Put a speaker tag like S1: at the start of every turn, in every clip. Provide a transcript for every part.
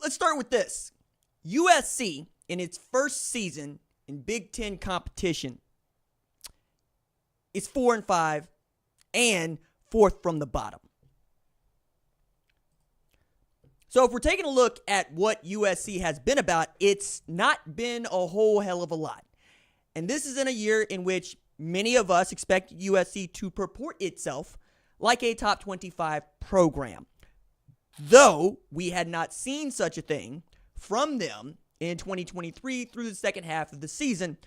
S1: let's start with this. USC, in its first season in Big Ten competition, is 4-5 and fourth from the bottom. So if we're taking a look at what USC has been about, it's not been a whole hell of a lot. And this is in a year in which many of us expect USC to purport itself like a top 25 program. Though we had not seen such a thing from them in 2023 through the second half of the season,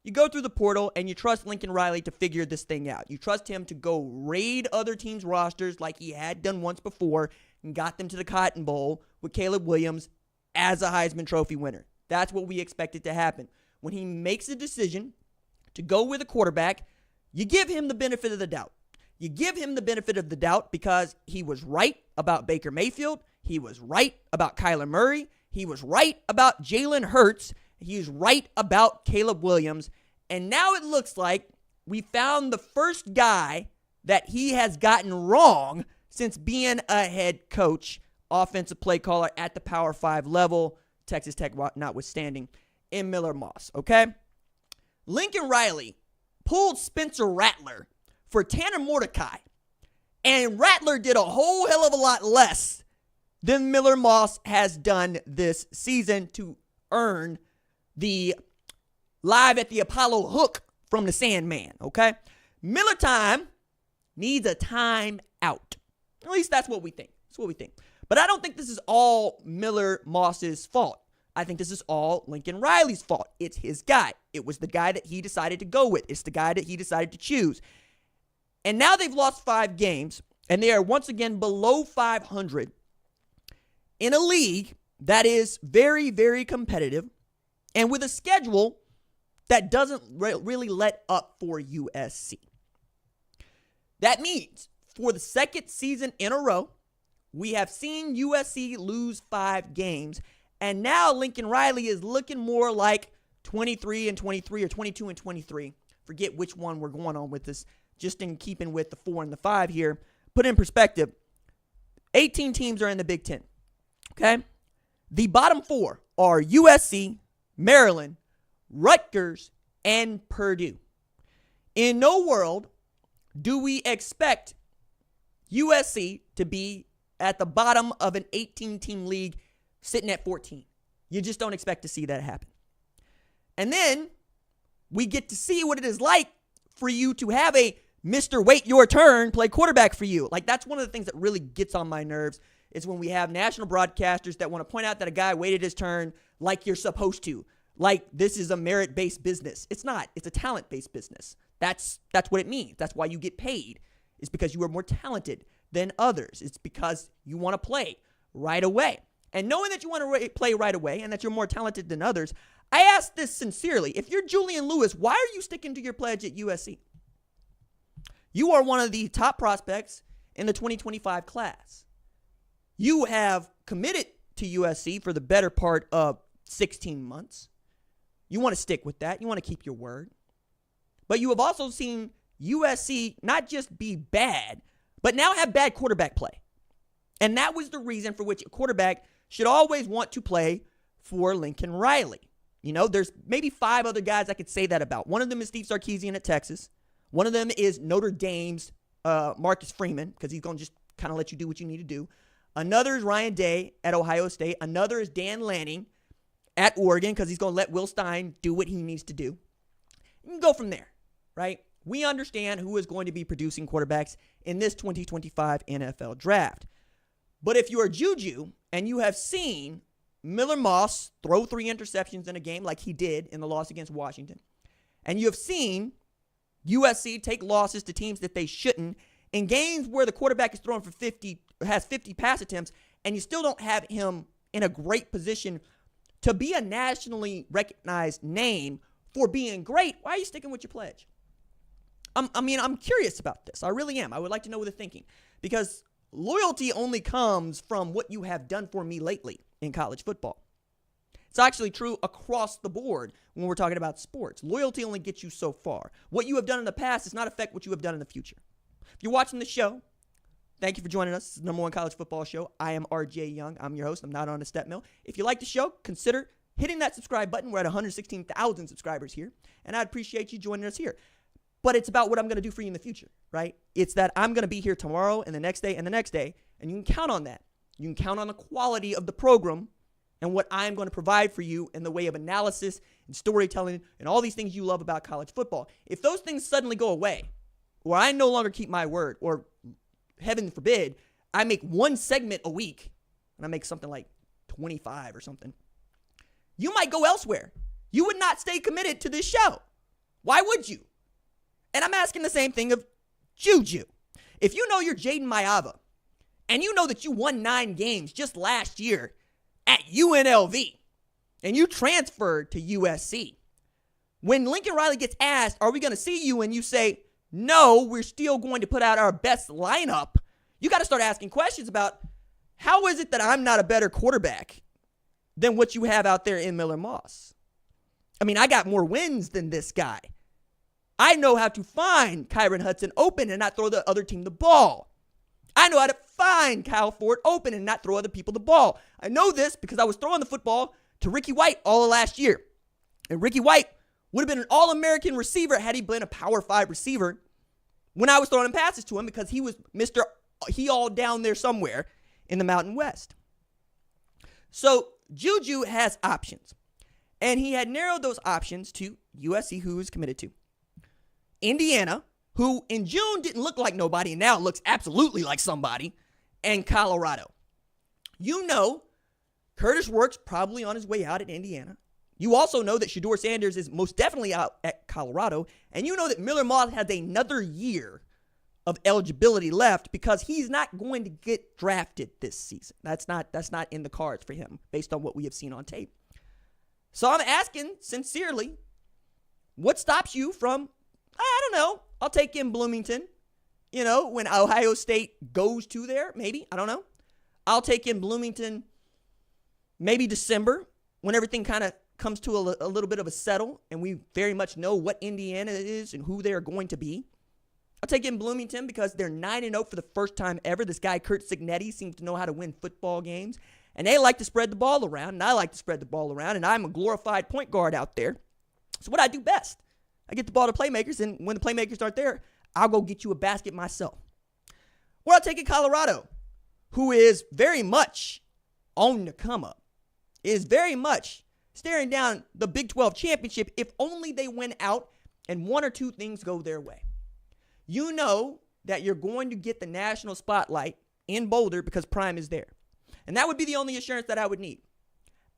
S1: you go through the portal and you trust Lincoln Riley to figure this thing out. You trust him to go raid other teams' rosters like he had done once before and got them to the Cotton Bowl with Caleb Williams as a Heisman Trophy winner. That's what we expected to happen. When he makes a decision to go with a quarterback, you give him the benefit of the doubt. You give him the benefit of the doubt because he was right about Baker Mayfield. He was right about Kyler Murray. He was right about Jalen Hurts. He was right about Caleb Williams. And now it looks like we found the first guy that he has gotten wrong since being a head coach, offensive play caller at the Power 5 level, Texas Tech notwithstanding, in Miller Moss, okay? Lincoln Riley pulled Spencer Rattler for Tanner Mordecai, and Rattler did a whole hell of a lot less than Miller Moss has done this season to earn the live at the Apollo hook from the Sandman, okay? Miller time needs a time out. At least that's what we think. That's what we think. But I don't think this is all Miller Moss's fault. I think this is all Lincoln Riley's fault. It's his guy. It was the guy that he decided to go with. It's the guy that he decided to choose. And now they've lost 5 games, and they are once again below 500 in a league that is very, very competitive and with a schedule that doesn't really let up for USC. That means for the second season in a row, we have seen USC lose 5 games, and now Lincoln Riley is looking more like 23-23 or 22-23. Forget which one we're going on with this, just in keeping with the 4 and the 5 here. Put in perspective, 18 teams are in the Big Ten, okay? The bottom 4 are USC, Maryland, Rutgers, and Purdue. In no world do we expect USC to be at the bottom of an 18-team league sitting at 14. You just don't expect to see that happen. And then we get to see what it is like for you to have a Mr. Wait Your Turn play quarterback for you. Like, that's one of the things that really gets on my nerves is when we have national broadcasters that want to point out that a guy waited his turn like you're supposed to. Like this is a merit-based business. It's not. It's a talent-based business. That's what it means. That's why you get paid. It's because you are more talented than others. It's because you want to play right away. And knowing that you want to play right away and that you're more talented than others, I ask this sincerely. If you're Julian Lewis, why are you sticking to your pledge at USC? You are one of the top prospects in the 2025 class. You have committed to USC for the better part of 16 months. You want to stick with that. You want to keep your word. But you have also seen USC not just be bad, but now have bad quarterback play. And that was the reason for which a quarterback should always want to play for Lincoln Riley. You know, there's maybe 5 other guys I could say that about. One of them is Steve Sarkisian at Texas. One of them is Notre Dame's Marcus Freeman, because he's going to just kind of let you do what you need to do. Another is Ryan Day at Ohio State. Another is Dan Lanning at Oregon, because he's going to let Will Stein do what he needs to do. You can go from there, right? We understand who is going to be producing quarterbacks in this 2025 NFL draft. But if you are Juju and you have seen Miller Moss throw 3 interceptions in a game like he did in the loss against Washington, and you have seen USC take losses to teams that they shouldn't in games where the quarterback is throwing for 50, has 50 pass attempts, and you still don't have him in a great position to be a nationally recognized name for being great, why are you sticking with your pledge? I'm curious about this. I really am. I would like to know what they're thinking, because loyalty only comes from what you have done for me lately in college football. It's actually true across the board when we're talking about sports. Loyalty only gets you so far. What you have done in the past does not affect what you have done in the future. If you're watching the show, Thank you for joining us. This is the #1 college football show. I am RJ Young. I'm your host. I'm not on a step mill. If you like the show, consider hitting that subscribe button. We're at 116,000 subscribers here, and I'd appreciate you joining us here. But it's about what I'm going to do for you in the future, right? It's that I'm going to be here tomorrow and the next day and the next day, and you can count on that. You can count on the quality of the program and what I'm going to provide for you in the way of analysis and storytelling and all these things you love about college football. If those things suddenly go away, or I no longer keep my word, or heaven forbid, I make one segment a week and I make something like 25 or something, you might go elsewhere. You would not stay committed to this show. Why would you? And I'm asking the same thing of Juju. If you know you're Jaden Mayava and you know that you won 9 games just last year at UNLV and you transferred to USC, when Lincoln Riley gets asked, are we going to see you? And you say, no, we're still going to put out our best lineup. You got to start asking questions about how is it that I'm not a better quarterback than what you have out there in Miller Moss? I mean, I got more wins than this guy. I know how to find Kyron Hudson open and not throw the other team the ball. I know how to find Kyle Ford open and not throw other people the ball. I know this because I was throwing the football to Ricky White all of last year. And Ricky White would have been an All-American receiver had he been a Power 5 receiver when I was throwing passes to him because he was Mr. He all down there somewhere in the Mountain West. So Juju has options. And he had narrowed those options to USC, who is committed to, Indiana, who in June didn't look like nobody and now looks absolutely like somebody, and Colorado. You know Curtis Works probably on his way out at Indiana. You also know that Shedeur Sanders is most definitely out at Colorado. And you know that Miller Moss has another year of eligibility left because he's not going to get drafted this season. That's not in the cards for him based on what we have seen on tape. So I'm asking sincerely, what stops you from, I don't know, I'll take in Bloomington, when Ohio State goes to there, maybe, I don't know. I'll take in Bloomington maybe December when everything kind of comes to a little bit of a settle and we very much know what Indiana is and who they're going to be. I'll take in Bloomington because they're 9-0 for the first time ever. This guy, Kurt Cignetti, seems to know how to win football games. And they like to spread the ball around, and I like to spread the ball around, and I'm a glorified point guard out there. So what I do best, I get the ball to playmakers, and when the playmakers aren't there, I'll go get you a basket myself. Or I'll take in Colorado, who is very much on the come up, is very much staring down the Big 12 championship if only they win out and one or two things go their way. You know that you're going to get the national spotlight in Boulder because Prime is there. And that would be the only assurance that I would need.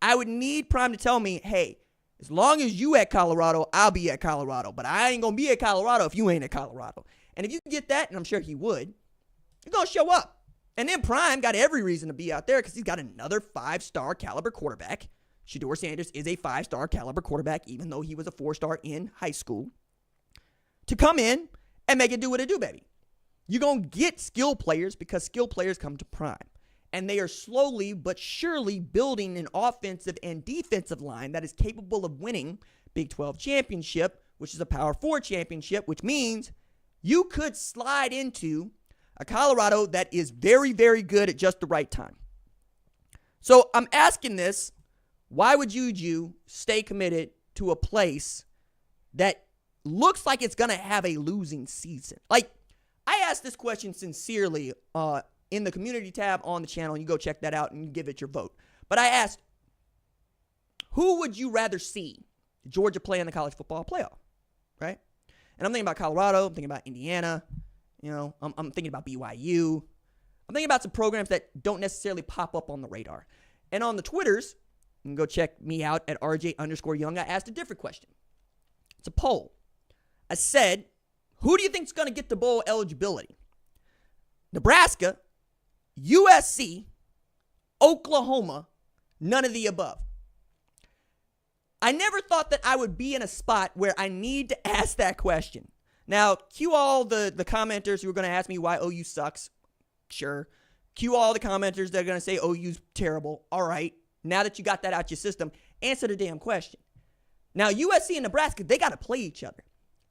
S1: I would need Prime to tell me, hey, as long as you at Colorado, I'll be at Colorado. But I ain't going to be at Colorado if you ain't at Colorado. And if you get that, and I'm sure he would, you're going to show up. And then Prime got every reason to be out there because he's got another 5-star caliber quarterback. Shedeur Sanders is a 5-star caliber quarterback, even though he was a 4-star in high school, to come in and make it do what it do, baby. You're going to get skill players because skill players come to Prime. And they are slowly but surely building an offensive and defensive line that is capable of winning Big 12 championship, which is a Power 4 championship, which means you could slide into a Colorado that is very, very good at just the right time. So I'm asking this, why would Juju stay committed to a place that looks like it's going to have a losing season? Like, I asked this question sincerely in the community tab on the channel. You go check that out and give it your vote. But I asked, who would you rather see Georgia play in the college football playoff, right? And I'm thinking about Colorado. I'm thinking about Indiana. I'm thinking about BYU. I'm thinking about some programs that don't necessarily pop up on the radar. And on the Twitters, you can go check me out at RJ_Young. I asked a different question. It's a poll. I said, who do you think is going to get the bowl eligibility? Nebraska, USC, Oklahoma, none of the above. I never thought that I would be in a spot where I need to ask that question. Now, cue all the commenters who are going to ask me why OU sucks. Sure. Cue all the commenters that are going to say OU's terrible. All right. Now that you got that out your system, answer the damn question. Now, USC and Nebraska, they got to play each other.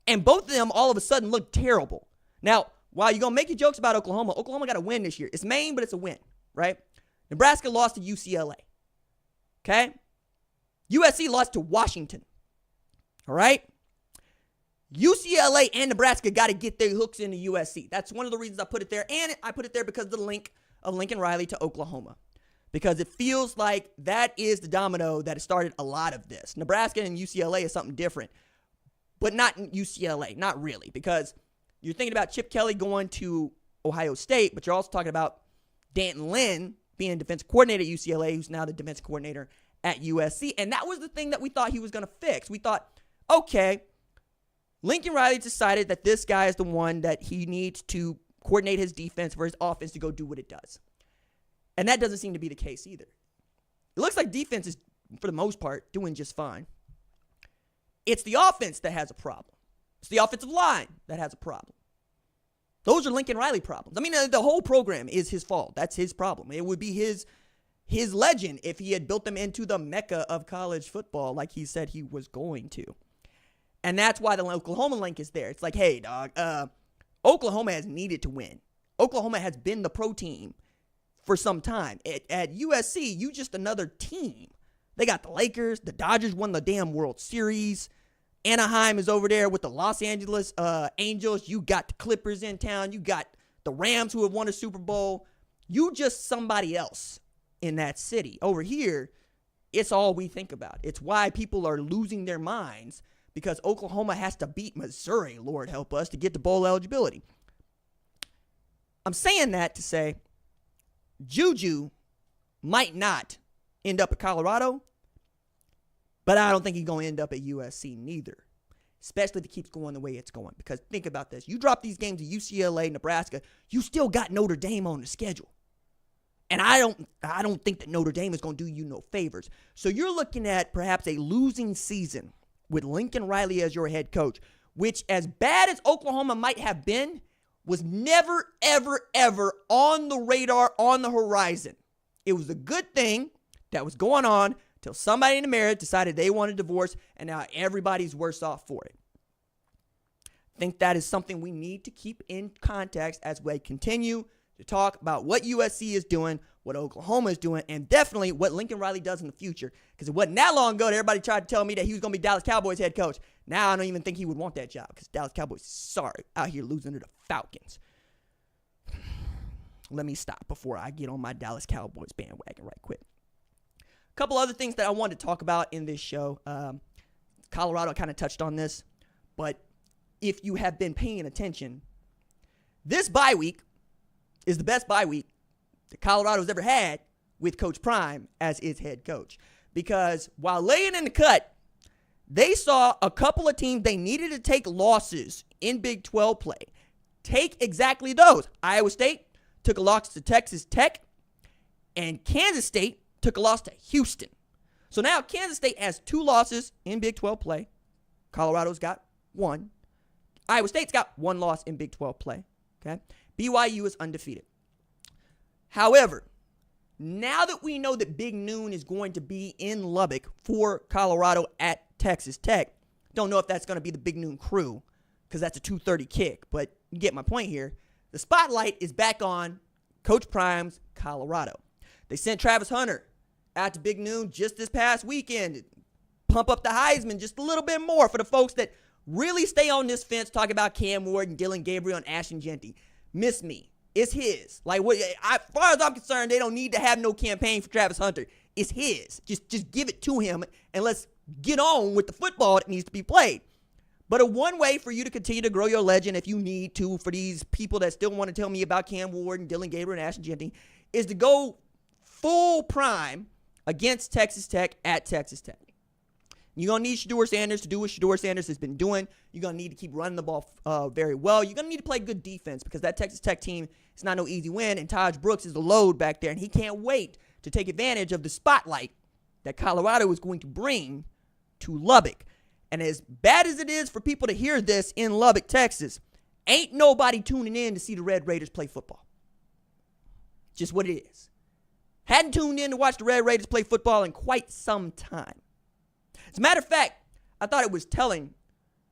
S1: And both of them all of a sudden look terrible. Now, while you're going to make your jokes about Oklahoma got a win this year. It's Maine, but it's a win, right? Nebraska lost to UCLA. Okay? USC lost to Washington. All right? UCLA and Nebraska got to get their hooks into USC. That's one of the reasons I put it there. And I put it there because of the link of Lincoln Riley to Oklahoma. Because it feels like that is the domino that has started a lot of this. Nebraska and UCLA is something different. But not UCLA. Not really. Because you're thinking about Chip Kelly going to Ohio State, but you're also talking about Danton Lynn being defensive coordinator at UCLA, who's now the defensive coordinator at USC. And that was the thing that we thought he was going to fix. We thought, okay, Lincoln Riley decided that this guy is the one that he needs to coordinate his defense for his offense to go do what it does. And that doesn't seem to be the case either. It looks like defense is, for the most part, doing just fine. It's the offense that has a problem. It's the offensive line that has a problem. Those are Lincoln Riley problems. I mean, the whole program is his fault. That's his problem. It would be his legend if he had built them into the mecca of college football like he said he was going to. And that's why the Oklahoma link is there. It's like, hey, dog, Oklahoma has needed to win. Oklahoma has been the pro team for some time. At USC, you just another team. They got the Lakers. The Dodgers won the damn World Series. Anaheim is over there with the Los Angeles Angels. You got the Clippers in town. You got the Rams who have won a Super Bowl. You just somebody else in that city. Over here, it's all we think about. It's why people are losing their minds because Oklahoma has to beat Missouri, Lord help us, to get to bowl eligibility. I'm saying that to say Juju might not end up at Colorado, but I don't think he's going to end up at USC neither, especially if it keeps going the way it's going. Because think about this. You drop these games to UCLA, Nebraska, you still got Notre Dame on the schedule. And I don't think that Notre Dame is going to do you no favors. So you're looking at perhaps a losing season with Lincoln Riley as your head coach, which as bad as Oklahoma might have been, was never, ever, ever on the radar, on the horizon. It was a good thing that was going on till somebody in the marriage decided they wanted a divorce, and now everybody's worse off for it. I think that is something we need to keep in context as we continue to talk about what USC is doing, what Oklahoma is doing, and definitely what Lincoln Riley does in the future. Because it wasn't that long ago that everybody tried to tell me that he was going to be Dallas Cowboys head coach. Now I don't even think he would want that job because Dallas Cowboys, sorry, out here losing to the Falcons. Let me stop before I get on my Dallas Cowboys bandwagon right quick. A couple other things that I wanted to talk about in this show. Colorado kind of touched on this, but if you have been paying attention, this bye week is the best bye week that Colorado's ever had with Coach Prime as its head coach. Because while laying in the cut, they saw a couple of teams they needed to take losses in Big 12 play. Take exactly those. Iowa State took a loss to Texas Tech, and Kansas State took a loss to Houston. So now Kansas State has 2 losses in Big 12 play. Colorado's got 1. Iowa State's got 1 loss in Big 12 play. Okay? BYU is undefeated. However, now that we know that Big Noon is going to be in Lubbock for Colorado at Texas Tech, don't know if that's going to be the Big Noon crew because that's a 2:30 kick, but you get my point here. The spotlight is back on Coach Prime's Colorado. They sent Travis Hunter out to Big Noon just this past weekend to pump up the Heisman just a little bit more for the folks that really stay on this fence talking about Cam Ward and Dylan Gabriel and Ashton Genty. Miss me. It's his. Like, as far as I'm concerned, they don't need to have no campaign for Travis Hunter. It's his. Just give it to him, and let's get on with the football that needs to be played. But a one way for you to continue to grow your legend, if you need to, for these people that still want to tell me about Cam Ward and Dylan Gabriel and Ashton Genty, is to go full Prime against Texas Tech at Texas Tech. You're going to need Shedeur Sanders to do what Shedeur Sanders has been doing. You're going to need to keep running the ball very well. You're going to need to play good defense because that Texas Tech team is not no easy win, and Taj Brooks is the load back there, and he can't wait to take advantage of the spotlight that Colorado is going to bring to Lubbock. And as bad as it is for people to hear this in Lubbock, Texas, ain't nobody tuning in to see the Red Raiders play football. Just what it is. Hadn't tuned in to watch the Red Raiders play football in quite some time. As a matter of fact, I thought it was telling.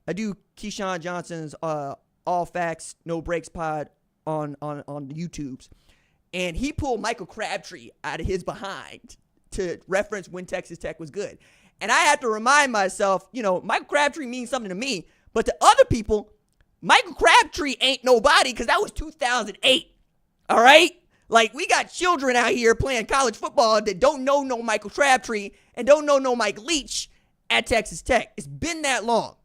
S1: I do Keyshawn Johnson's All Facts, No Breaks pod on the YouTubes, and he pulled Michael Crabtree out of his behind to reference when Texas Tech was good. And I have to remind myself, Michael Crabtree means something to me, but to other people, Michael Crabtree ain't nobody because that was 2008. All right? Like, we got children out here playing college football that don't know no Michael Crabtree and don't know no Mike Leach at Texas Tech. It's been that long.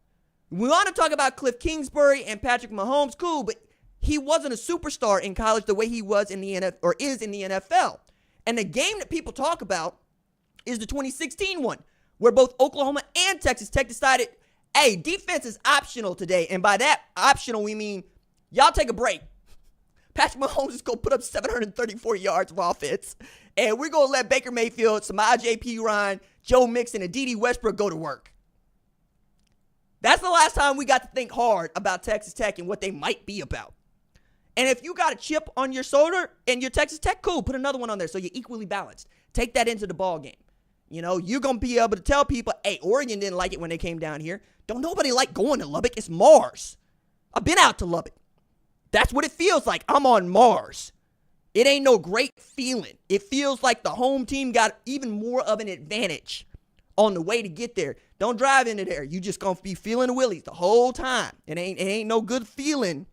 S1: We want to talk about Cliff Kingsbury and Patrick Mahomes, cool, but he wasn't a superstar in college the way he was in the NFL or is in the NFL. And the game that people talk about is the 2016 one, where both Oklahoma and Texas Tech decided, hey, defense is optional today. And by that optional, we mean y'all take a break. Patrick Mahomes is going to put up 734 yards of offense. And we're going to let Baker Mayfield, Samaje Perine, Joe Mixon, and Dede Westbrook go to work. That's the last time we got to think hard about Texas Tech and what they might be about. And if you got a chip on your shoulder and you're Texas Tech, cool, put another one on there so you're equally balanced. Take that into the ball game. You're going to be able to tell people, hey, Oregon didn't like it when they came down here. Don't nobody like going to Lubbock. It's Mars. I've been out to Lubbock. That's what it feels like. I'm on Mars. It ain't no great feeling. It feels like the home team got even more of an advantage on the way to get there. Don't drive into there. You just going to be feeling the willies the whole time. It ain't no good feeling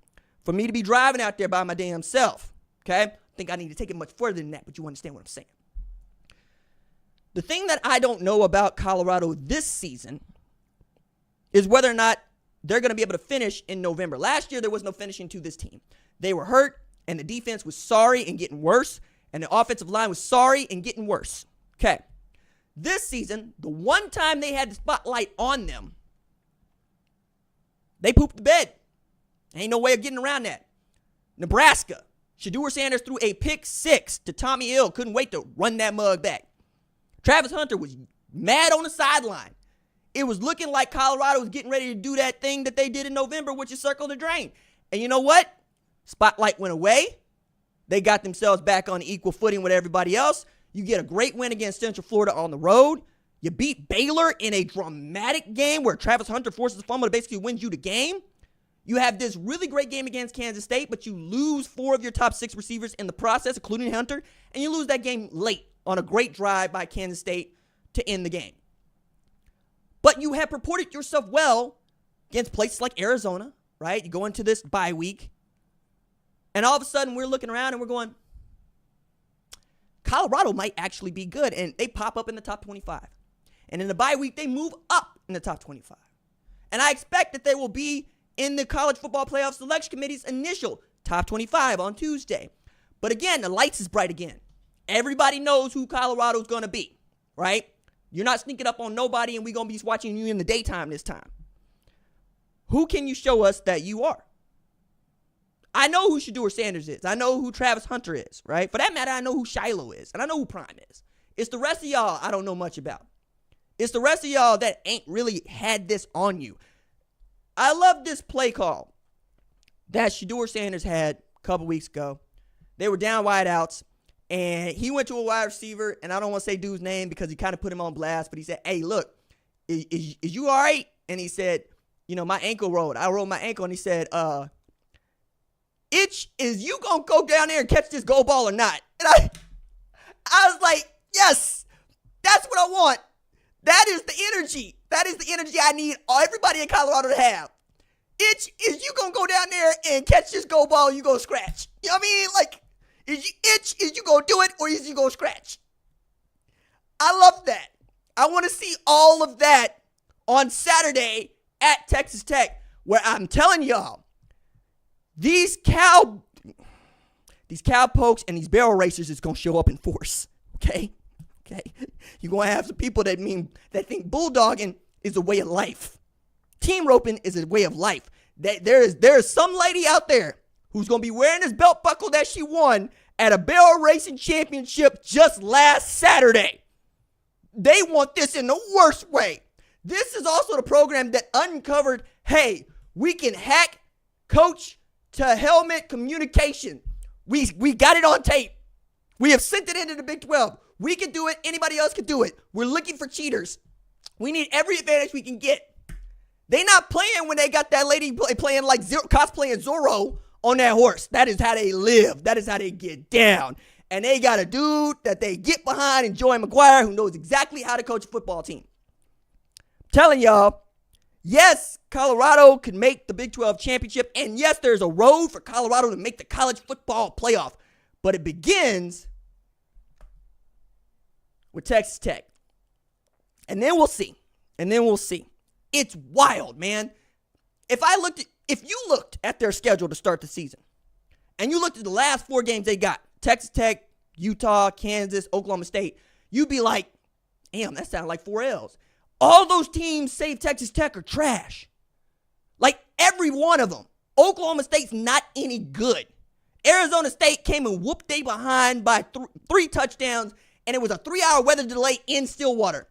S1: for me to be driving out there by my damn self. Okay? I think I need to take it much further than that, but you understand what I'm saying. The thing that I don't know about Colorado this season is whether or not they're going to be able to finish in November. Last year, there was no finishing to this team. They were hurt, and the defense was sorry and getting worse, and the offensive line was sorry and getting worse. Okay. This season, the one time they had the spotlight on them, they pooped the bed. Ain't no way of getting around that. Nebraska. Shedeur Sanders threw a pick 6 to Tommy Hill. Couldn't wait to run that mug back. Travis Hunter was mad on the sideline. It was looking like Colorado was getting ready to do that thing that they did in November, which is circle the drain. And you know what? Spotlight went away. They got themselves back on equal footing with everybody else. You get a great win against Central Florida on the road. You beat Baylor in a dramatic game where Travis Hunter forces a fumble that basically wins you the game. You have this really great game against Kansas State, but you lose 4 of your top 6 receivers in the process, including Hunter, and you lose that game late on a great drive by Kansas State to end the game. But you have purported yourself well against places like Arizona, right? You go into this bye week, and all of a sudden we're looking around and we're going, Colorado might actually be good, and they pop up in the top 25. And in the bye week, they move up in the top 25. And I expect that they will be in the College Football Playoff Selection Committee's initial top 25 on Tuesday. But again, the lights is bright again. Everybody knows who Colorado's going to be, right? You're not sneaking up on nobody, and we're going to be watching you in the daytime this time. Who can you show us that you are? I know who Shedeur Sanders is. I know who Travis Hunter is, right? For that matter, I know who Shiloh is, and I know who Prime is. It's the rest of y'all I don't know much about. It's the rest of y'all that ain't really had this on you. I love this play call that Shedeur Sanders had a couple weeks ago. They were down wide outs, and he went to a wide receiver, and I don't want to say dude's name because he kind of put him on blast, but he said, hey, look, is you all right? And he said, my ankle rolled. I rolled my ankle, and he said, Itch, is you going to go down there and catch this goal ball or not? And I was like, yes, that's what I want. That is the energy. That is the energy I need everybody in Colorado to have. Itch, is you going to go down there and catch this goal ball and you going to scratch? You know what I mean? Like, is you going to do it or is you going to scratch? I love that. I want to see all of that on Saturday at Texas Tech, where I'm telling y'all, these cowpokes and these barrel racers is going to show up in force, okay? You're going to have some people that think bulldogging is a way of life. Team roping is a way of life. There is some lady out there who's going to be wearing this belt buckle that she won at a barrel racing championship just last Saturday. They want this in the worst way. This is also the program that uncovered, hey, we can hack coach to helmet communication. We got it on tape. We have sent it into the Big 12. We can do it. Anybody else can do it. We're looking for cheaters. We need every advantage we can get. They not playing when they got that lady playing like cosplaying Zorro on that horse. That is how they live. That is how they get down. And they got a dude that they get behind in Joey McGuire who knows exactly how to coach a football team. I'm telling y'all, yes, Colorado could make the Big 12 championship. And yes, there's a road for Colorado to make the college football playoff. But it begins with Texas Tech. And then we'll see. It's wild, man. If you looked at their schedule to start the season, and you looked at the last 4 games they got, Texas Tech, Utah, Kansas, Oklahoma State, you'd be like, damn, that sounds like 4 L's. All those teams save Texas Tech are trash. Like every one of them. Oklahoma State's not any good. Arizona State came and whooped they behind by 3 touchdowns, and it was a 3-hour weather delay in Stillwater.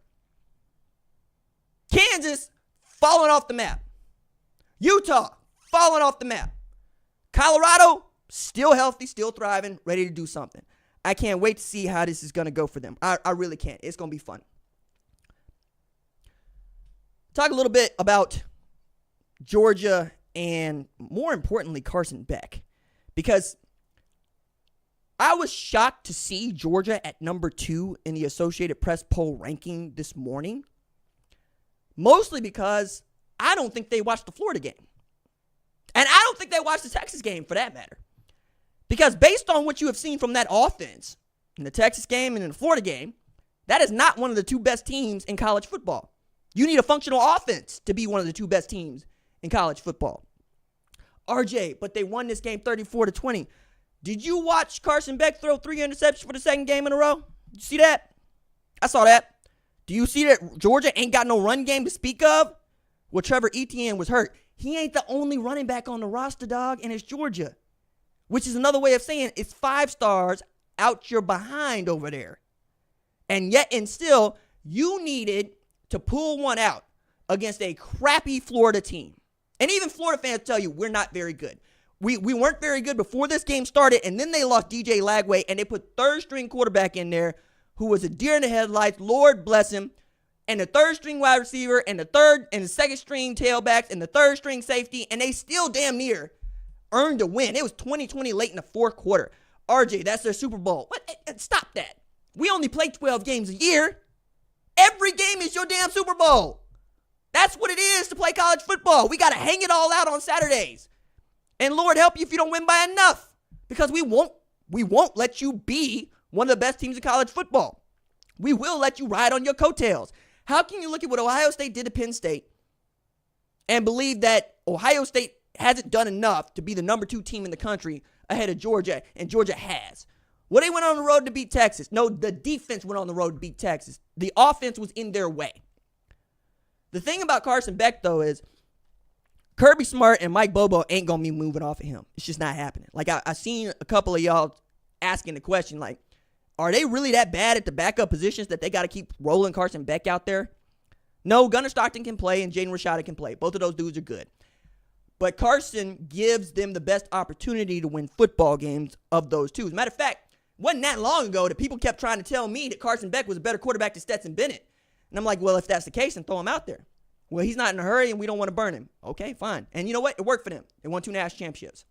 S1: Kansas, falling off the map. Utah, falling off the map. Colorado, still healthy, still thriving, ready to do something. I can't wait to see how this is going to go for them. I really can't. It's going to be fun. Talk a little bit about Georgia and, more importantly, Carson Beck. Because I was shocked to see Georgia at number 2 in the Associated Press poll ranking this morning. Mostly because I don't think they watched the Florida game. And I don't think they watched the Texas game, for that matter. Because based on what you have seen from that offense in the Texas game and in the Florida game, that is not one of the 2 best teams in college football. You need a functional offense to be one of the 2 best teams in college football. RJ, but they won this game 34-20. Did you watch Carson Beck throw 3 interceptions for the second game in a row? Did you see that? I saw that. Do you see that Georgia ain't got no run game to speak of? Well, Trevor Etienne was hurt. He ain't the only running back on the roster, dog, and it's Georgia. Which is another way of saying it's 5 stars out your behind over there. And yet and still, you needed to pull one out against a crappy Florida team. And even Florida fans tell you we're not very good. We weren't very good before this game started, and then they lost DJ Lagway, and they put third-string quarterback in there who was a deer in the headlights, Lord bless him, and the third-string wide receiver, and the second-string tailbacks, and the third-string safety, and they still damn near earned a win. It was 20-20 late in the 4th quarter. RJ, that's their Super Bowl. What? Stop that. We only play 12 games a year. Every game is your damn Super Bowl. That's what it is to play college football. We got to hang it all out on Saturdays. And Lord help you if you don't win by enough. Because we won't let you be one of the best teams in college football. We will let you ride on your coattails. How can you look at what Ohio State did to Penn State and believe that Ohio State hasn't done enough to be the number 2 team in the country ahead of Georgia, and Georgia has? Well, they went on the road to beat Texas. No, the defense went on the road to beat Texas. The offense was in their way. The thing about Carson Beck, though, is Kirby Smart and Mike Bobo ain't going to be moving off of him. It's just not happening. Like, I seen a couple of y'all asking the question, like, are they really that bad at the backup positions that they got to keep rolling Carson Beck out there? No, Gunnar Stockton can play and Jaden Rashada can play. Both of those dudes are good. But Carson gives them the best opportunity to win football games of those 2. As a matter of fact, it wasn't that long ago that people kept trying to tell me that Carson Beck was a better quarterback than Stetson Bennett. And I'm like, well, if that's the case, then throw him out there. Well, he's not in a hurry and we don't want to burn him. Okay, fine. And you know what? It worked for them. They won 2 national championships.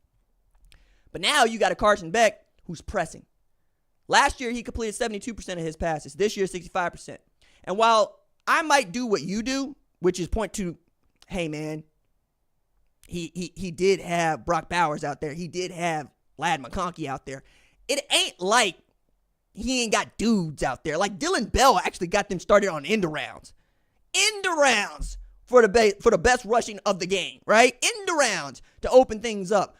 S1: But now you got a Carson Beck who's pressing. Last year, he completed 72% of his passes. This year, 65%. And while I might do what you do, which is point to, hey, man, he did have Brock Bowers out there. He did have Ladd McConkey out there. It ain't like he ain't got dudes out there. Like Dylan Bell actually got them started on end arounds. End arounds for the best rushing of the game, right? End arounds to open things up.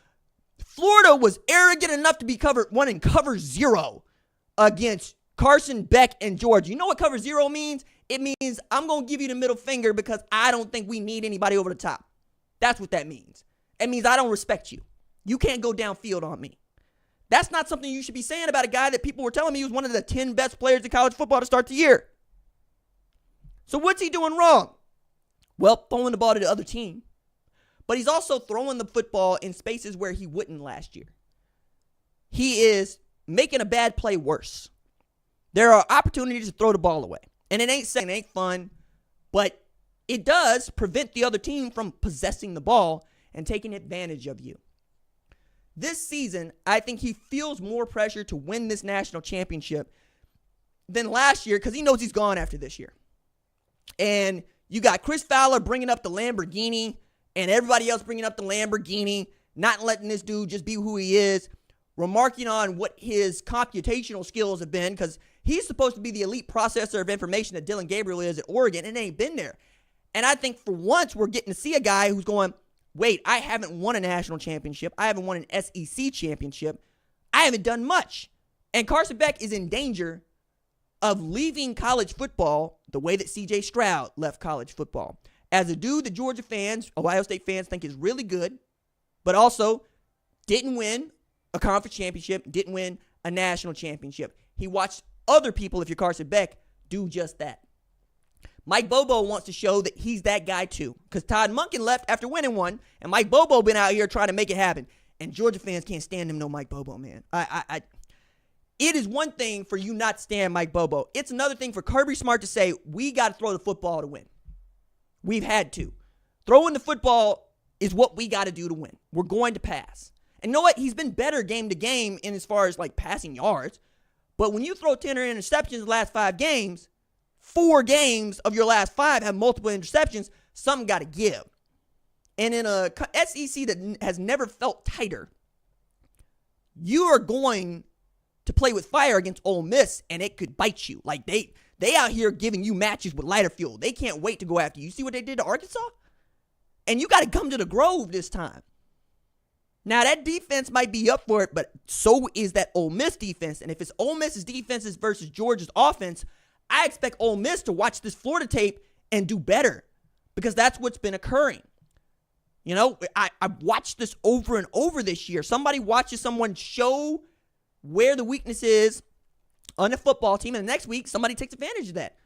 S1: Florida was arrogant enough to be in cover 0 against Carson Beck and Georgia. You know what cover 0 means? It means I'm going to give you the middle finger because I don't think we need anybody over the top. That's what that means. It means I don't respect you. You can't go downfield on me. That's not something you should be saying about a guy that people were telling me was one of the 10 best players in college football to start the year. So what's he doing wrong? Well, throwing the ball to the other team. But he's also throwing the football in spaces where he wouldn't last year. He is making a bad play worse. There are opportunities to throw the ball away. And it ain't fun, but it does prevent the other team from possessing the ball and taking advantage of you. this season, I think he feels more pressure to win this national championship than last year because he knows he's gone after this year. And you got Chris Fowler bringing up the Lamborghini and everybody else bringing up the Lamborghini, not letting this dude just be who he is, remarking on what his computational skills have been because he's supposed to be the elite processor of information that Dylan Gabriel is at Oregon, and it ain't been there. And I think for once we're getting to see a guy who's going, wait, I haven't won a national championship. I haven't won an SEC championship. I haven't done much. And Carson Beck is in danger of leaving college football the way that C.J. Stroud left college football. As a dude that Georgia fans, Ohio State fans think is really good, but also didn't win a conference championship, didn't win a national championship. He watched other people, if you're Carson Beck, do just that. Mike Bobo wants to show that he's that guy too, because Todd Monken left after winning one, and Mike Bobo been out here trying to make it happen. And Georgia fans can't stand him, no Mike Bobo, man. It is one thing for you not to stand Mike Bobo. It's another thing for Kirby Smart to say, we got to throw the football to win. We've had to. Throwing the football is what we got to do to win. We're going to pass. And you know what? He's been better game to game in as far as like passing yards. But when you throw 10 interceptions in the last 5 games, 4 games of your last 5 have multiple interceptions, something got to give. And in a SEC that has never felt tighter, you are going to play with fire against Ole Miss, and it could bite you. Like, they out here giving you matches with lighter fuel. They can't wait to go after you. You see what they did to Arkansas? And you got to come to the Grove this time. Now, that defense might be up for it, but so is that Ole Miss defense. And if it's Ole Miss's defenses versus Georgia's offense, I expect Ole Miss to watch this Florida tape and do better because that's what's been occurring. You know, I've watched this over and over this year. Somebody watches someone show where the weakness is on the football team, and the next week, somebody takes advantage of that.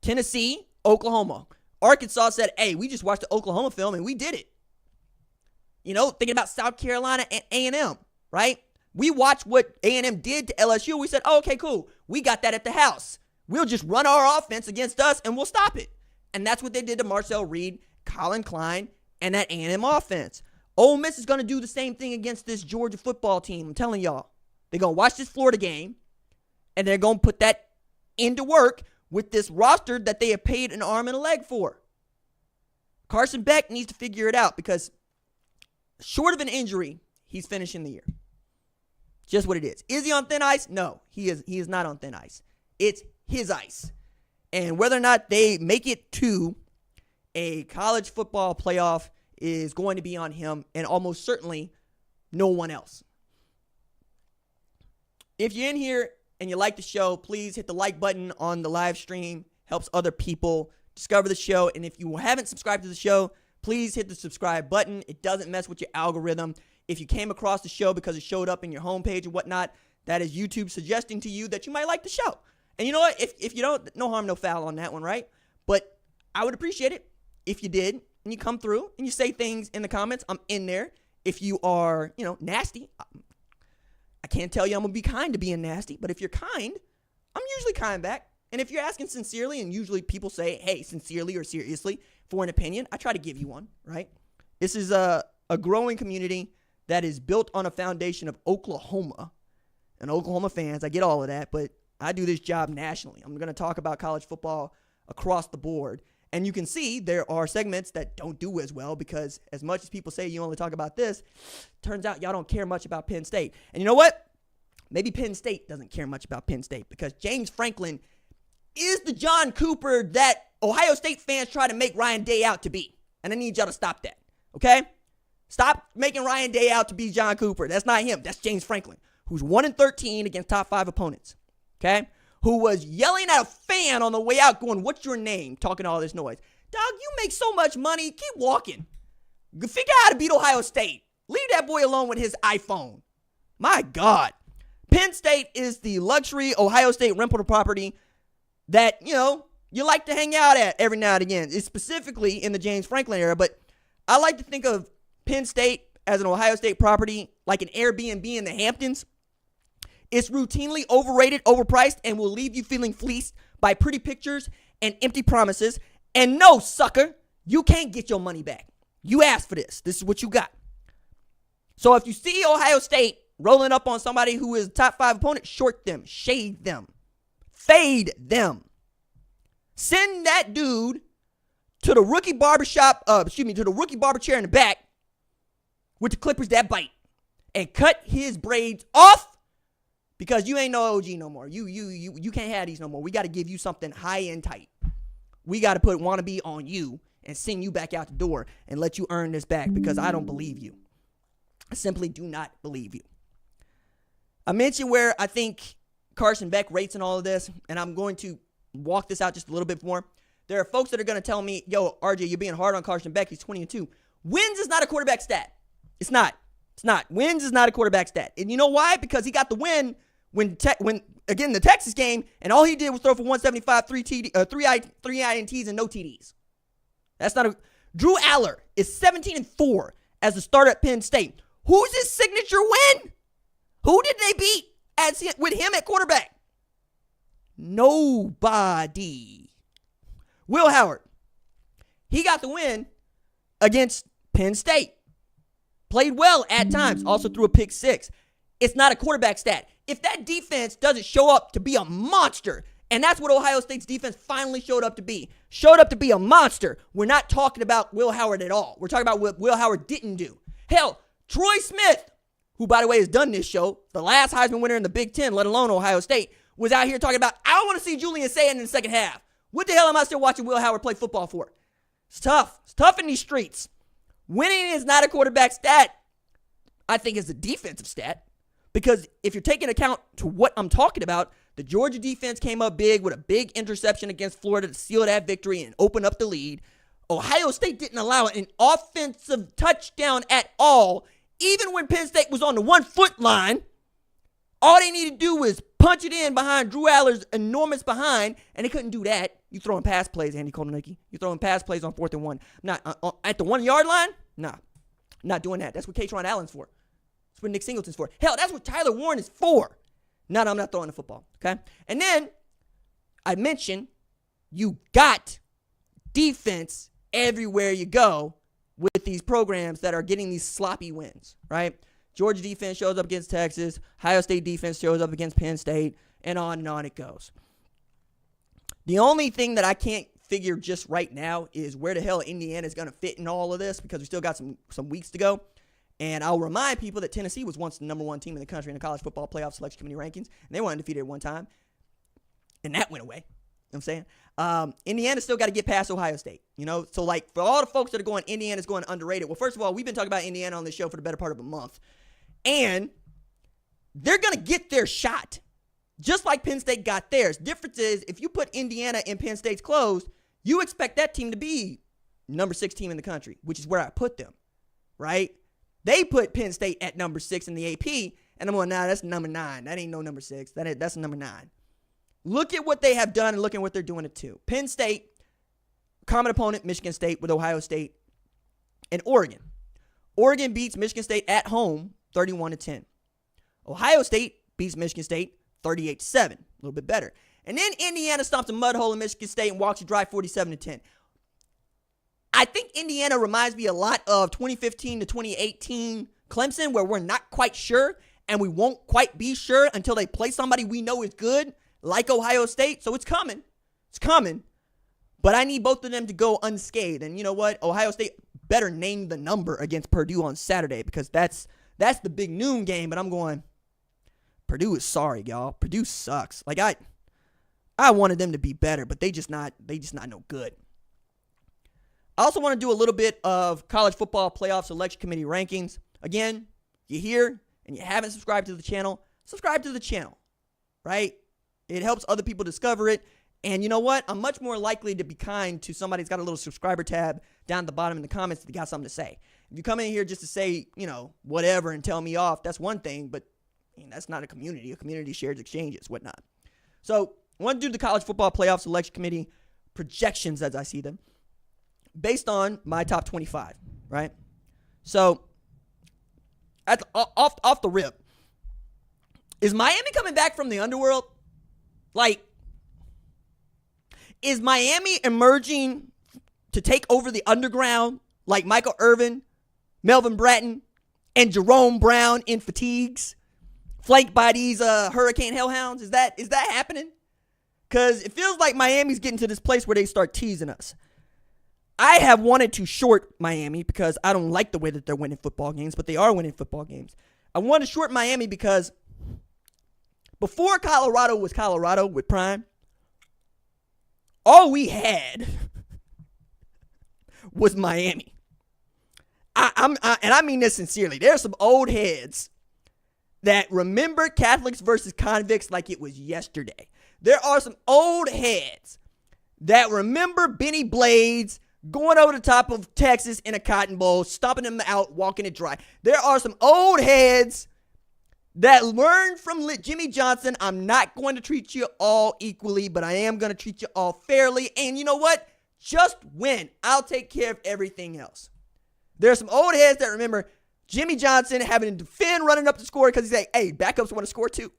S1: Tennessee, Oklahoma. Arkansas said, hey, we just watched the Oklahoma film, and we did it. You know, thinking about South Carolina and A&M, right? We watched what A&M did to LSU. We said, oh, okay, cool. We got that at the house. We'll just run our offense against us, and we'll stop it. And that's what they did to Marcel Reed, Colin Klein, and that A&M offense. Ole Miss is going to do the same thing against this Georgia football team. I'm telling y'all. They're going to watch this Florida game, and they're going to put that into work with this roster that they have paid an arm and a leg for. Carson Beck needs to figure it out because short of an injury, he's finishing the year. Just what it is. Is he on thin ice? No, he is not on thin ice. It's his ice. And whether or not they make it to a college football playoff is going to be on him and almost certainly no one else. If you're in here and you like the show, please hit the like button on the live stream. Helps other people discover the show. And if you haven't subscribed to the show, please hit the subscribe button. It doesn't mess with your algorithm. If you came across the show because it showed up in your homepage and whatnot, that is YouTube suggesting to you that you might like the show. And you know what? If you don't, no harm, no foul on that one, right? But I would appreciate it if you did and you come through and you say things in the comments. I'm in there. If you are, nasty, I can't tell you I'm going to be kind to being nasty, but if you're kind, I'm usually kind back. And if you're asking sincerely, and usually people say, hey, sincerely or seriously for an opinion, I try to give you one, right? This is a growing community that is built on a foundation of Oklahoma and Oklahoma fans. I get all of that, but I do this job nationally. I'm going to talk about college football across the board. And you can see there are segments that don't do as well because as much as people say you only talk about this, turns out y'all don't care much about Penn State. And you know what? Maybe Penn State doesn't care much about Penn State because James Franklin is the John Cooper that Ohio State fans try to make Ryan Day out to be. And I need y'all to stop that, okay? Stop making Ryan Day out to be John Cooper. That's not him. That's James Franklin, who's 1-13 against top 5 opponents, okay? Who was yelling at a fan on the way out going, what's your name? Talking all this noise. Dog, you make so much money. Keep walking. Figure out how to beat Ohio State. Leave that boy alone with his iPhone. My God. Penn State is the luxury Ohio State rental property that, you like to hang out at every now and again. It's specifically in the James Franklin era, but I like to think of Penn State as an Ohio State property like an Airbnb in the Hamptons. It's routinely overrated, overpriced, and will leave you feeling fleeced by pretty pictures and empty promises. And no, sucker, you can't get your money back. You asked for this. This is what you got. So if you see Ohio State rolling up on somebody who is a top 5 opponent, short them, shade them, fade them. Send that dude to the rookie barber chair in the back with the clippers that bite and cut his braids off because you ain't no OG no more. You can't have these no more. We got to give you something high and tight. We got to put wannabe on you and send you back out the door and let you earn this back because I don't believe you. I simply do not believe you. I mentioned where I think Carson Beck rates in all of this, and I'm going to walk this out just a little bit more. There are folks that are going to tell me, yo, RJ, you're being hard on Carson Beck. He's 20-2. Wins is not a quarterback stat. It's not. Wins is not a quarterback stat. And you know why? Because he got the win when again, the Texas game, and all he did was throw for 175, three INTs and no TDs. That's not a... Drew Aller is 17-4 as a starter at Penn State. Who's his signature win? Who did they beat with him at quarterback? Nobody. Will Howard. He got the win against Penn State. Played well at times. Also threw a pick 6. It's not a quarterback stat. If that defense doesn't show up to be a monster, and that's what Ohio State's defense finally showed up to be a monster, we're not talking about Will Howard at all. We're talking about what Will Howard didn't do. Hell, Troy Smith, who, by the way, has done this show, the last Heisman winner in the Big Ten, let alone Ohio State, was out here talking about, I want to see Julian say it in the second half. What the hell am I still watching Will Howard play football for? It's tough. It's tough in these streets. Winning is not a quarterback stat. I think it's a defensive stat. Because if you're taking account to what I'm talking about, the Georgia defense came up big with a big interception against Florida to seal that victory and open up the lead. Ohio State didn't allow an offensive touchdown at all. Even when Penn State was on the 1-foot line, all they needed to do was punch it in behind Drew Aller's enormous behind, and they couldn't do that. You throwing pass plays, Andy Kolnicki. You throwing pass plays on 4th and 1. Not at the 1-yard line? Nah, not doing that. That's what Katron Allen's for. That's what Nick Singleton's for. Hell, that's what Tyler Warren is for. No, I'm not throwing the football, okay? And then I mentioned you got defense everywhere you go with these programs that are getting these sloppy wins, right? Georgia defense shows up against Texas. Ohio State defense shows up against Penn State, and on it goes. The only thing that I can't figure just right now is where the hell Indiana is going to fit in all of this because we still got some weeks to go. And I'll remind people that Tennessee was once the number 1 team in the country in the college football playoff selection committee rankings, and they were undefeated at one time, and that went away. You know what I'm saying? Indiana still got to get past Ohio State. You know, so like for all the folks that are going, Indiana's going underrated. Well, first of all, we've been talking about Indiana on this show for the better part of a month, and they're going to get their shot, just like Penn State got theirs. Difference is if you put Indiana in Penn State's clothes, you expect that team to be number 6 team in the country, which is where I put them, right? They put Penn State at number 6 in the AP, and I'm going, nah, that's number 9. That ain't no number 6. That's number 9. Look at what they have done and look at what they're doing at 2. Penn State, common opponent, Michigan State with Ohio State and Oregon. Oregon beats Michigan State at home 31-10. Ohio State beats Michigan State 38-7, a little bit better. And then Indiana stomps a mud hole in Michigan State and walks you dry 47-10. I think Indiana reminds me a lot of 2015 to 2018 Clemson, where we're not quite sure, and we won't quite be sure until they play somebody we know is good, like Ohio State. So it's coming. It's coming. But I need both of them to go unscathed. And you know what? Ohio State better name the number against Purdue on Saturday because that's the big noon game. But I'm going, Purdue is sorry, y'all. Purdue sucks. Like I wanted them to be better, but they just not no good. I also want to do a little bit of college football playoff selection committee rankings. Again, you're here and you haven't subscribed to the channel, subscribe to the channel, right? It helps other people discover it. And you know what? I'm much more likely to be kind to somebody who's got a little subscriber tab down at the bottom in the comments if you got something to say. If you come in here just to say, you know, whatever and tell me off, that's one thing, but I mean, that's not a community. A community shares exchanges, whatnot. So I want to do the college football playoff selection committee projections as I see them, based on my top 25, right? So, off the rip, is Miami coming back from the underworld? Like, is Miami emerging to take over the underground like Michael Irvin, Melvin Bratton, and Jerome Brown in fatigues, flanked by these Hurricane Hellhounds? Is that happening? Because it feels like Miami's getting to this place where they start teasing us. I have wanted to short Miami because I don't like the way that they're winning football games, but they are winning football games. I want to short Miami because before Colorado was Colorado with Prime, all we had was Miami. And I mean this sincerely. There are some old heads that remember Catholics versus convicts like it was yesterday. There are some old heads that remember Benny Blades going over the top of Texas in a Cotton Bowl, stomping them out, walking it dry. There are some old heads that learned from Jimmy Johnson. I'm not going to treat you all equally, but I am going to treat you all fairly. And you know what? Just win. I'll take care of everything else. There are some old heads that remember Jimmy Johnson having to defend running up the score because he's like, hey, backups want to score too.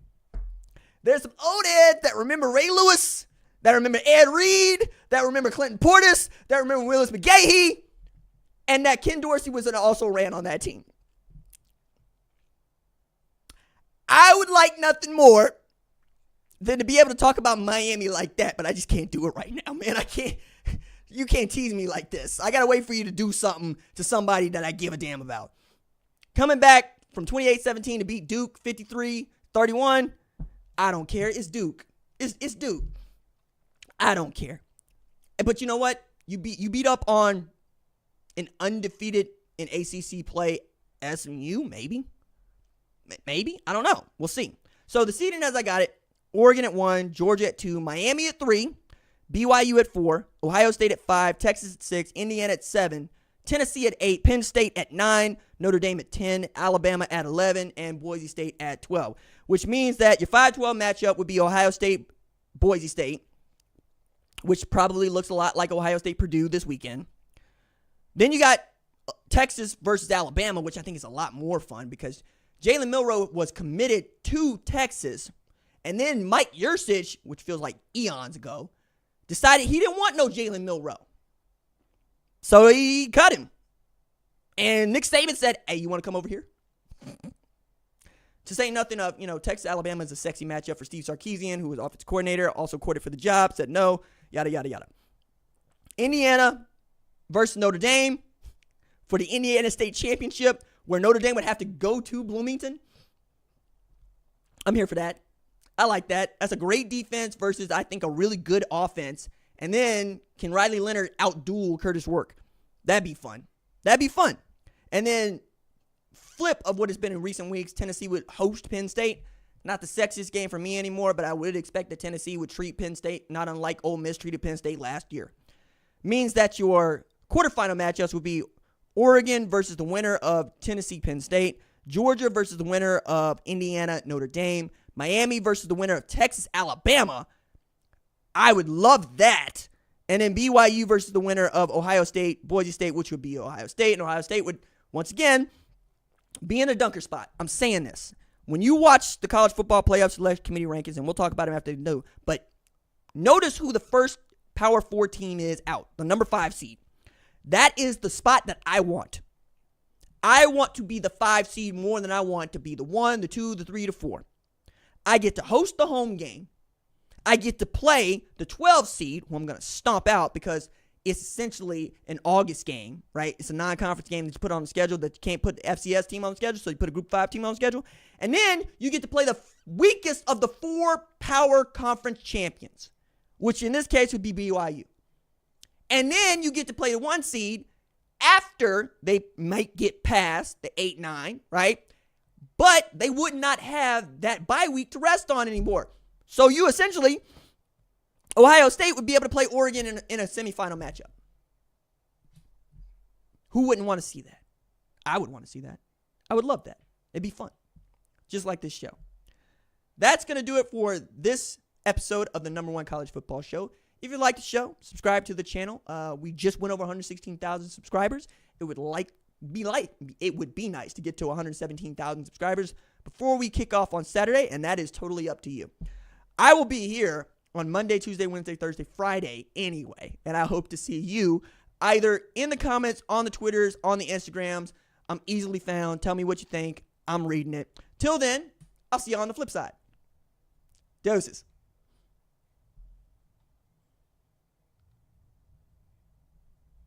S1: There's some old heads that remember Ray Lewis, that remember Ed Reed, that remember Clinton Portis, that remember Willis McGahee, and that Ken Dorsey also ran on that team. I would like nothing more than to be able to talk about Miami like that, but I just can't do it right now, man. I can't. You can't tease me like this. I got to wait for you to do something to somebody that I give a damn about. Coming back from 28-17 to beat Duke 53-31, I don't care. It's Duke. It's Duke. I don't care. But you know what? You beat up on an undefeated in ACC play SMU, maybe. Maybe. I don't know. We'll see. So the seeding as I got it, Oregon at 1, Georgia at 2, Miami at 3, BYU at 4, Ohio State at 5, Texas at 6, Indiana at 7, Tennessee at 8, Penn State at 9, Notre Dame at 10, Alabama at 11, and Boise State at 12, which means that your 5-12 matchup would be Ohio State, Boise State, which probably looks a lot like Ohio State Purdue this weekend. Then you got Texas versus Alabama, which I think is a lot more fun because Jalen Milroe was committed to Texas, and then Mike Yurcich, which feels like eons ago, decided he didn't want no Jalen Milroe. So he cut him. And Nick Saban said, hey, you want to come over here? To say nothing of, Texas, Alabama is a sexy matchup for Steve Sarkisian, who was offensive coordinator, also courted for the job, said no, yada, yada, yada. Indiana versus Notre Dame for the Indiana State Championship, where Notre Dame would have to go to Bloomington. I'm here for that. I like that. That's a great defense versus, I think, a really good offense. And then can Riley Leonard outduel Curtis Work? That'd be fun. And then flip of what has been in recent weeks, Tennessee would host Penn State. Not the sexiest game for me anymore, but I would expect that Tennessee would treat Penn State, not unlike Ole Miss treated Penn State last year. Means that your quarterfinal matchups would be Oregon versus the winner of Tennessee-Penn State, Georgia versus the winner of Indiana-Notre Dame, Miami versus the winner of Texas-Alabama. I would love that. And then BYU versus the winner of Ohio State, Boise State, which would be Ohio State. And Ohio State would, once again, be in a dunker spot. I'm saying this. When you watch the college football playoff select committee rankings, and we'll talk about them after they do, but notice who the first Power 4 team is out, the number 5 seed. That is the spot that I want. I want to be the 5 seed more than I want to be the 1, the 2, the 3, the 4. I get to host the home game. I get to play the 12 seed, who I'm going to stomp out because it's essentially an August game, right? It's a non-conference game that you put on the schedule that you can't put the FCS team on the schedule, so you put a Group 5 team on the schedule. And then you get to play the weakest of the 4 power conference champions, which in this case would be BYU. And then you get to play the 1 seed after they might get past the 8-9, right? But they would not have that bye week to rest on anymore. So you essentially, Ohio State would be able to play Oregon in a semifinal matchup. Who wouldn't want to see that? I would want to see that. I would love that. It'd be fun. Just like this show. That's going to do it for this episode of the number 1 college football show. If you like the show, subscribe to the channel. We just went over 116,000 subscribers. It would be nice to get to 117,000 subscribers before we kick off on Saturday, and that is totally up to you. I will be here on Monday, Tuesday, Wednesday, Thursday, Friday anyway, and I hope to see you either in the comments, on the Twitters, on the Instagrams, I'm easily found. Tell me what you think. I'm reading it. Till then, I'll see you on the flip side. Doses.